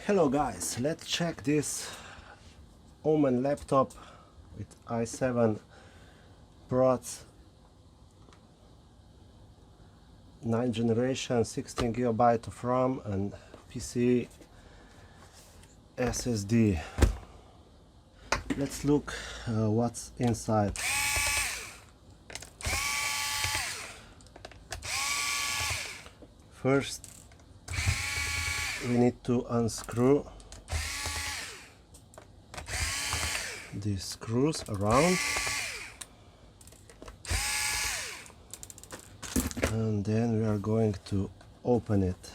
Hello guys, let's check this Omen laptop with i7 Pro's 9th generation, 16GB of RAM and PC SSD. Let's look what's inside. First we need to unscrew these screws around, and then we are going to open it.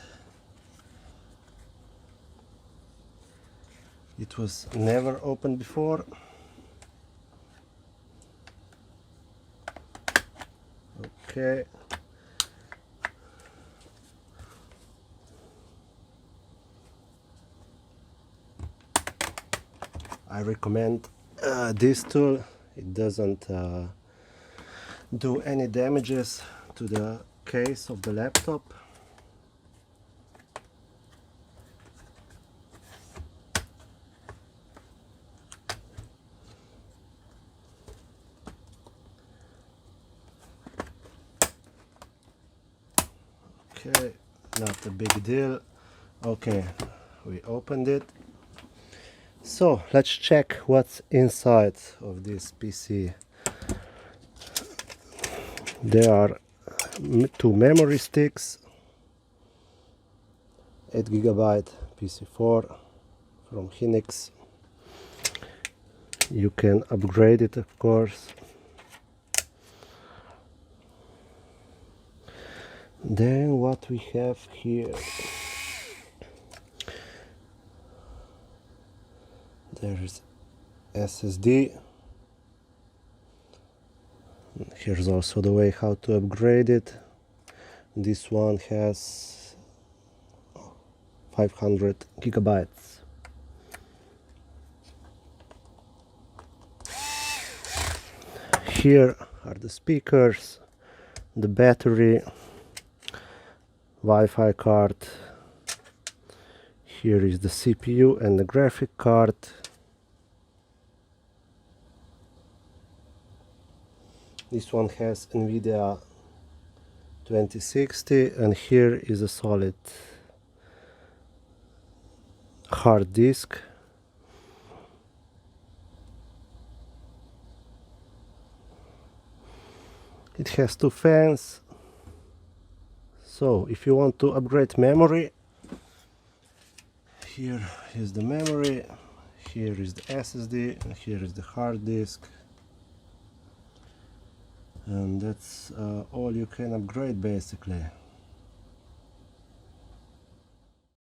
It was never opened before. Okay. I recommend this tool. It doesn't do any damages to the case of the laptop. Okay, not a big deal. Okay, we opened it. So let's check what's inside of this PC. There are two memory sticks, 8GB PC4 from Hynix. You can upgrade it, of course. Then what we have here, there's SSD. Here's also the way how to upgrade it. This one has 500GB. Here are the speakers, the battery, Wi-Fi card. Here is the CPU and the graphic card. This one has NVIDIA 2060, and here is a solid hard disk. It has two fans. So if you want to upgrade memory, here is the memory, here is the SSD, and here is the hard disk. And that's all you can upgrade basically.